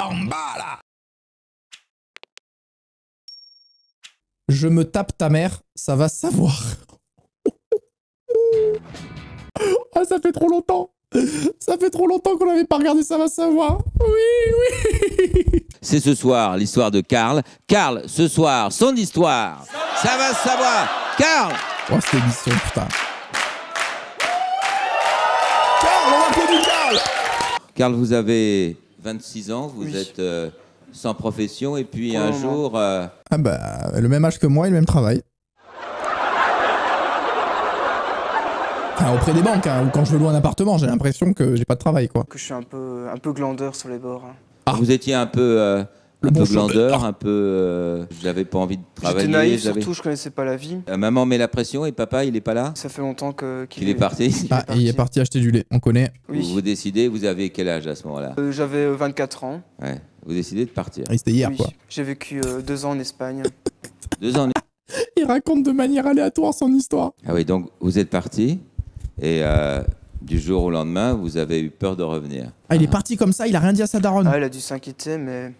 En bas, là. Je me tape ta mère, ça va savoir. Ah, ça fait trop longtemps. Ça fait trop longtemps qu'on n'avait pas regardé Ça va savoir. Oui, oui. C'est ce soir l'histoire de Karl. Karl, ce soir, son histoire. Ça va savoir. Karl. Oh, cette émission, putain. Karl, on applaudit Karl. Karl, vous avez 26 ans, vous Oui. êtes sans profession et puis Pour le un moment. jour... Ah bah, le même âge que moi et le même travail. Enfin, auprès des banques, hein, ou quand je veux louer un appartement, j'ai l'impression que j'ai pas de travail, quoi. Que je suis un peu glandeur sur les bords. Vous étiez un peu Le bon glandeur, chômeur. un peu... j'avais pas envie de travailler. J'étais naïf, j'avais- surtout, je connaissais pas la vie. Maman met la pression et papa, il est pas là? Ça fait longtemps Qu'il est parti? Ah, et il est parti acheter du lait, on connaît. Oui. Vous décidez, vous avez quel âge à ce moment-là? J'avais 24 ans. Ouais. Vous décidez de partir. Ah, c'était hier, Oui. quoi. J'ai vécu 2 ans en Espagne. 2 ans. Il raconte de manière aléatoire son histoire. Ah oui, donc vous êtes parti et du jour au lendemain, vous avez eu peur de revenir. Ah, il est parti comme ça, il a rien dit à sa daronne. Ah, elle a dû s'inquiéter, mais...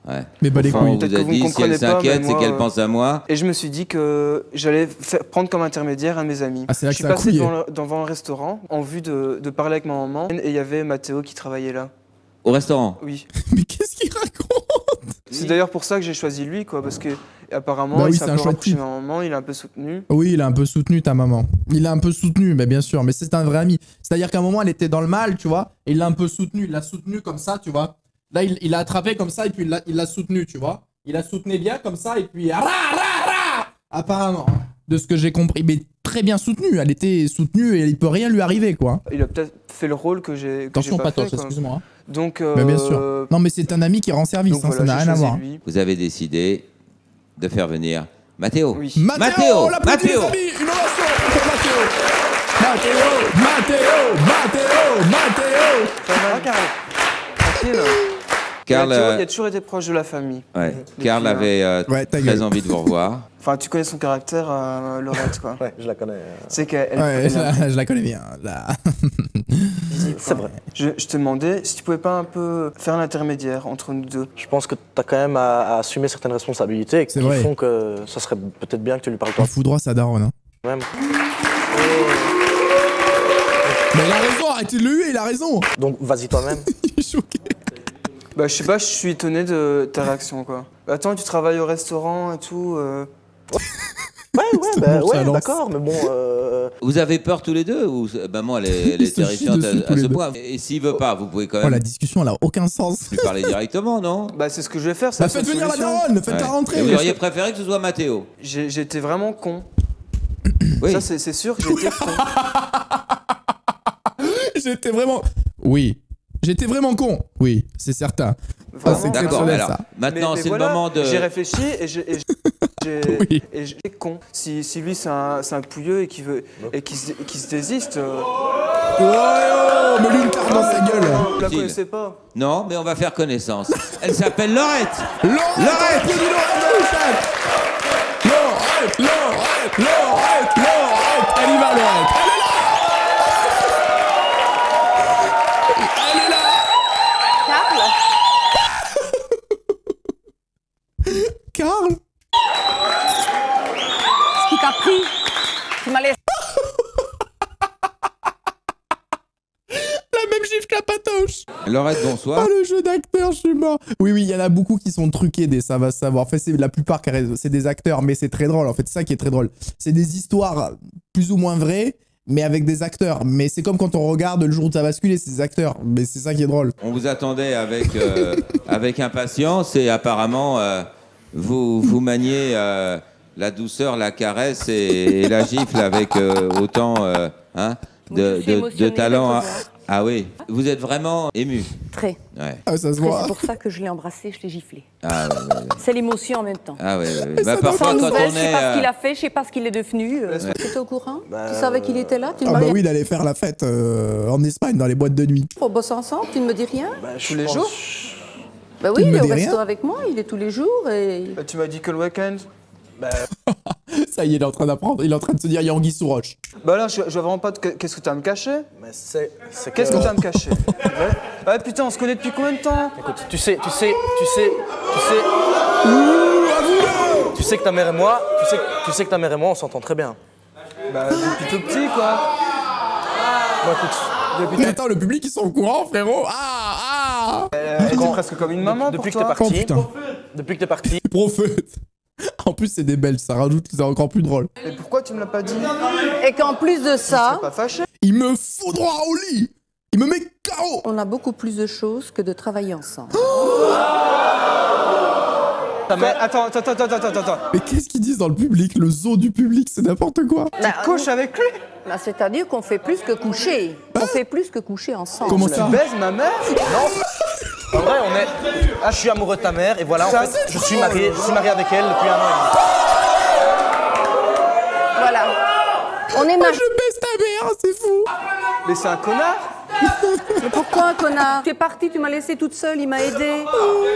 Ouais. Mais bah les Enfin, on couilles. Peut-être vous a que vous me dit si comprenez elle pas, s'inquiète, mais c'est moi, qu'elle pense à moi. Et je me suis dit que j'allais prendre comme intermédiaire un de mes amis. Ah, c'est là Je que suis ça a passé couillé. devant un restaurant en vue de parler avec ma maman et il y avait Mathéo qui travaillait là. Au restaurant. Oui. Mais qu'est-ce qu'il raconte? C'est d'ailleurs pour ça que j'ai choisi lui, quoi, parce que apparemment Bah oui, il c'est s'est un un peu chouette rapproché de type. ma maman, il a un peu soutenu. Oui, il a un peu soutenu ta maman. Il l'a un peu soutenu, mais bien sûr. Mais c'est un vrai ami. C'est-à-dire qu'à un moment, elle était dans le mal, tu vois. Et il l'a un peu soutenu. Il l'a soutenu comme ça, tu vois. Là, il l'a attrapé comme ça et puis il l'a soutenu, tu vois. Il la soutenait bien comme ça et puis... Apparemment. De ce que j'ai compris. Mais très bien soutenu. Elle était soutenue et il peut rien lui arriver, quoi. Il a peut-être fait le rôle que j'ai Attention, pas Patoche, fait, quoi. excuse-moi. Hein. Donc, Mais bien sûr. Non, mais c'est un ami qui rend service. donc Hein, voilà, ça n'a j'ai rien à choisi voir. lui. Vous avez décidé de faire venir Mathéo. Oui. Mathéo, Mathéo, on l'applaudit, les Mathéo. amis. Une ovation pour Mathéo. Mathéo. Ça va, Karl? Tranquille. Karl, Il a toujours été proche de la famille. ouais. Depuis, Karl avait Ouais, ta très gueule. envie de vous revoir. Enfin, tu connais son caractère, Laurette, quoi. Ouais, je la connais. C'est qu'elle... Ouais, elle- je la connais bien. Là. C'est vrai. Je te demandais si tu pouvais pas un peu faire l'intermédiaire entre nous deux. Je pense que tu as quand même à assumer certaines responsabilités qui C'est vrai. font que ça serait peut-être bien que tu lui parles Il foudroie sa daronne. Hein. toi-même. Mais il a raison, arrêtez de le huer, il a raison. Donc vas-y toi-même. Il est choqué. Bah, je sais pas, je suis étonné de ta réaction, quoi. Bah, attends, tu travailles au restaurant et tout. Ouais, C'est bah, bon, ça ouais, lance. d'accord, mais bon. Vous avez peur tous les deux ou maman elle est Ils se chient terrifiante dessus tous à les ce deux. point? Et s'il veut pas, vous pouvez quand Oh, la même discussion, elle a aucun sens. lui parler directement, non? Bah, c'est ce que je vais faire, c'est Bah, la faites seule venir la solution. daronne, faites-la Ouais. rentrer. Et vous auriez préféré que ce soit Mathéo? J'étais vraiment con. Oui. Ça, c'est sûr que j'étais con. J'étais vraiment... Oui. J'étais vraiment con. Oui, c'est certain. Vraiment. c'est D'accord, exceptionnel, alors ça. maintenant Mais c'est voilà, le moment de... J'ai réfléchi et Oui. j'étais con. Si lui, c'est un pouilleux et qui se désiste, Oh, mais lui, une carte dans sa gueule. je la Si. connaissais pas. Non, mais on va faire connaissance. Elle s'appelle Laurette. Laurette, Laurette. applaudis Laurette dans le chat. Laurette. Elle y va, Laurette. Elle est là. Karl. Ce qui t'a pris, tu m'as laissé. La même gifle que la patoche. Laurette, bonsoir. Ah, le jeu d'acteur, je suis mort. Oui, il y en a beaucoup qui sont truqués des ça va savoir. En fait, c'est la plupart, c'est des acteurs, mais c'est très drôle. En fait, c'est ça qui est très drôle. C'est des histoires plus ou moins vraies, mais avec des acteurs. Mais c'est comme quand on regarde Le jour où ça bascule, c'est des acteurs. Mais c'est ça qui est drôle. On vous attendait avec impatience et apparemment vous maniez la douceur, la caresse et la gifle avec autant hein, Oui, je suis de émotionnée talent. d'être là. Ah oui, vous êtes vraiment ému. Très. Ouais. Ah, ça se Très. voit. C'est pour ça que je l'ai embrassé, je l'ai giflé. Ah ouais, ouais, ouais. C'est l'émotion en même temps. Ah ouais, ouais, ouais. ça Bah, doit parfois faire Sans quand nouvelles, on je sais pas ce est qu'il a fait, je sais pas ce qu'il est devenu. Tu étais au courant Tu savais qu'il était là Tu Ah ne m'as bah rien oui, il allait faire la fête en Espagne, dans les boîtes de nuit. On bosse ensemble, tu ne me dis rien Tous les jours. Bah Tu oui, ne il me est au dis resto rien avec moi, il est tous les jours et... Bah, tu m'as dit que le week-end. Ça Ça y est, il est en train d'apprendre. Il est en train de se dire, il y a anguille sous roche. Bah là, je vois vraiment pas qu'est-ce que t'as à me cacher. Mais c'est Qu'est-ce que t'as à me cacher? Ouais, putain, on se connaît depuis combien de temps? Écoute, tu sais que ta mère et moi, tu sais que ta mère et moi, on s'entend très bien. Bah, depuis tout petit, quoi. Bon, écoute, Mais attends, le public, ils sont au courant, frérot. Ah. Elle était presque comme une maman depuis que pour t'es toi. Oh, parti, putain. depuis que t'es parti, Prophète. En plus, c'est des Belges, ça rajoute, c'est encore plus drôle. Et pourquoi tu me l'as pas dit? Et qu'en plus de ça, Pas fâché? Il me fout droit au lit. Il me met KO. on a beaucoup plus de choses que de travailler ensemble. Mais attends. Mais qu'est-ce qu'ils disent dans le public? Le zoo du public, c'est n'importe quoi. Couche avec lui? Bah, c'est-à-dire qu'on fait plus que coucher. On fait plus que coucher ensemble. Comment ça? Baise ma mère? en vrai, je suis amoureux de ta mère et voilà, en fait, je suis marié avec elle depuis 1 an et demi. Voilà. On est mariés. Je baisse ta mère, c'est fou. Mais c'est un connard? Mais pourquoi un connard? Tu es parti, tu m'as laissé toute seule, il m'a aidé.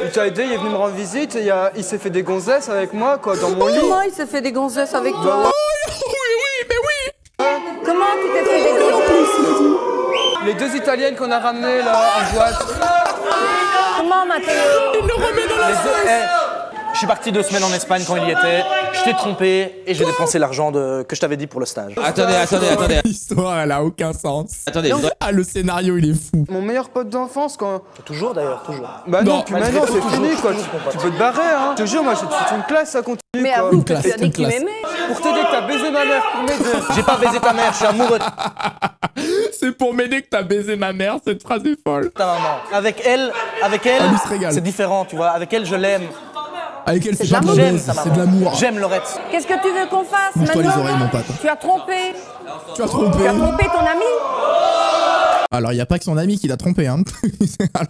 Il t'a aidé, il est venu me rendre visite, et il s'est fait des gonzesses avec moi, quoi, dans mon lit. Comment il s'est fait des gonzesses avec toi? Oui, mais oui. Comment tu t'es fait des gonzesses? Les 2 Italiennes qu'on a ramenées, là, en boîte. Comment, Matteo? Il le remet dans la Je suis parti 2 semaines en Espagne quand il y était, je t'ai trompé et j'ai dépensé l'argent que je t'avais dit pour le stage. Attendez. L'histoire, elle a aucun sens. Attendez, je voudrais- Ah, le scénario, il est fou. Mon meilleur pote d'enfance, quand... Toujours d'ailleurs, toujours. Bah Non. non, puis maintenant, c'est fini, quoi. Tu peux te barrer, hein. Je te jure, moi, je vais te foutre une classe, ça continue, Mais quoi. avoue que classe, tu as dit une que tu classe. m'aimais. Pour t'aider, que t'as baisé ma mère, pour m'aider. J'ai pas baisé ta mère, je suis amoureux de C'est pour m'aider que t'as baisé ma mère, cette phrase est folle. ta maman. Avec elle, Ah, lui se régale. c'est différent, tu vois. Avec elle, je l'aime. Avec elle, c'est de pas de la l'amour. J'aime baise, ta c'est maman. de l'amour. J'aime Laurette. Qu'est-ce que tu veux qu'on fasse Bouge-toi les maintenant? oreilles, mon pote. Tu as trompé. Tu as trompé. Tu as trompé ton ami? Alors, il n'y a pas que son ami qui l'a trompé, hein.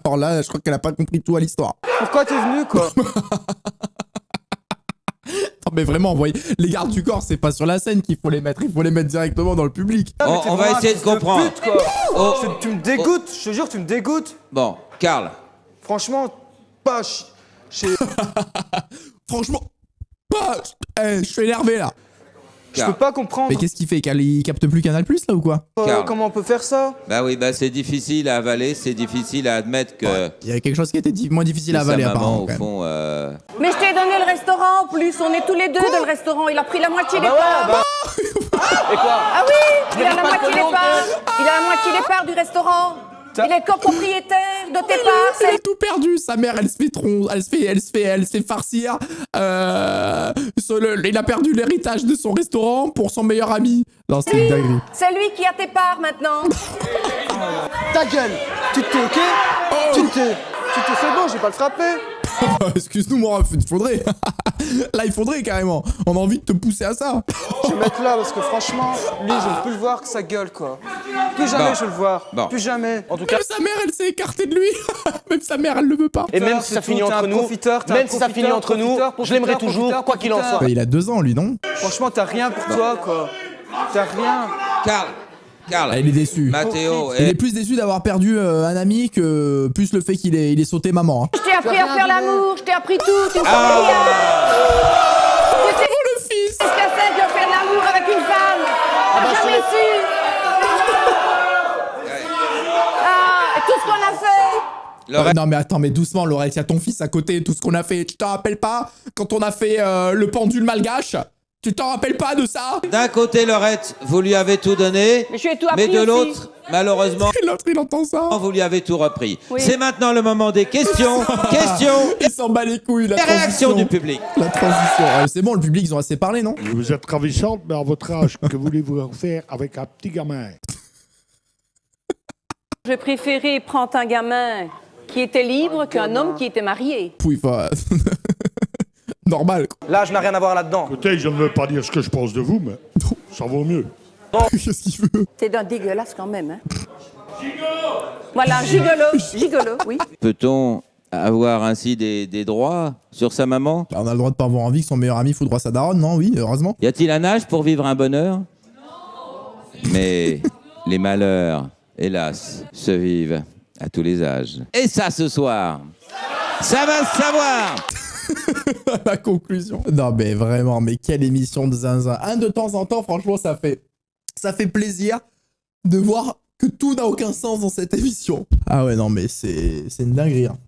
Alors là, je crois qu'elle a pas compris tout à l'histoire. Pourquoi t'es venu, quoi? Non, mais vraiment, vous voyez, les gardes du corps, c'est pas sur la scène qu'il faut les mettre. Il faut les mettre directement dans le public. Ah, mais t'es on va vraiment un essayer de fils comprendre. pute, quoi. Oh. Tu me dégoûtes, je te jure, tu me dégoûtes. Bon, Karl, Franchement, pas chez... Franchement, pas. Je suis énervé là. Je peux pas comprendre Mais qu'est-ce qu'il fait? Il capte plus Canal Plus là ou quoi? Karl. comment on peut faire ça. bah oui, bah c'est difficile à avaler, c'est difficile à admettre que, Il y a quelque chose qui était moins difficile à sa avaler maman, apparemment. au quand même. fond, Mais je t'ai donné le restaurant en plus. On est tous les deux dans le restaurant. Il a pris la moitié des parts. Et quoi? Ah oui, il a la pas moitié le des nom, parts. Il a la moitié des parts du restaurant. Il est copropriétaire de tes parts. Il a tout perdu. Sa mère, elle se fait farcir. Il a perdu l'héritage de son restaurant pour son meilleur ami. Non, c'est une dinguerie. C'est lui qui a tes parts maintenant. Ta gueule. Tu te tais, ok? Tu te tais. C'est bon, j'ai pas le frappé. Excuse-nous, moi, il faudrait. Là, il faudrait carrément. On a envie de te pousser à ça. Je vais mettre là parce que franchement, lui, je veux plus le voir que sa gueule, quoi. Plus jamais Bon. je veux le voir. Bon. Plus jamais. En tout cas, Même sa mère, elle s'est écartée de lui. Même sa mère, elle le veut pas. et même si c'est ça tout, finit t'es entre un nous, profiteur, t'es un même si ça finit profiteur, entre nous, profiteur, je l'aimerai profiteur, toujours, quoi qu'il en profiteur. soit. Bah, il a 2 ans, lui, non? Franchement, t'as rien pour toi, quoi. T'as rien. Karl, Ah, il est déçu. Mathéo, Il est plus déçu d'avoir perdu un ami que plus le fait qu'il ait sauté maman. Hein. Je t'ai appris à faire l'amour. Je t'ai appris tout. Tu ne sais rien. Tu sais Oh, le fils! ce que c'est de faire l'amour avec une femme. T'as jamais su. Ah, et tout ce qu'on a fait. Laurette, Non mais attends, mais doucement Laurette, il y a ton fils à côté, tout ce qu'on a fait. Tu t'en rappelles pas quand on a fait le pendule malgache? Tu t'en rappelles pas de ça? d'un côté, Laurette, vous lui avez tout donné, Mais je lui ai tout mais appris de aussi. l'autre, malheureusement, Et l'autre il entend ça. vous lui avez tout repris. Oui. C'est maintenant le moment des questions. Questions Il s'en bat les couilles, la et réactions transition. du public. La transition. C'est bon, le public, ils ont assez parlé, non? Vous êtes ravissante, mais à votre âge, que voulez-vous faire avec un petit gamin? J'ai préféré prendre un gamin qui était libre qu'un homme qui était marié. Pouille, normal. quoi. Là, je n'ai rien à voir là-dedans. Écoutez, je ne veux pas dire ce que je pense de vous, mais ça vaut mieux. Qu'est-ce qu'il veut? C'est d'un dégueulasse quand même, hein. Voilà, gigolo. Gigolo, oui. Peut-on avoir ainsi des droits sur sa maman? Bah, on a le droit de pas avoir envie que son meilleur ami fout droit sa daronne, non? Oui, heureusement. Y a-t-il un âge pour vivre un bonheur? Mais les malheurs, hélas, se vivent à tous les âges. Et ça, ce soir, ça va se savoir. La conclusion. Non mais vraiment, mais quelle émission de zinzin. De temps en temps, franchement, ça fait plaisir de voir que tout n'a aucun sens dans cette émission. Ah ouais, non mais c'est une dinguerie. Hein.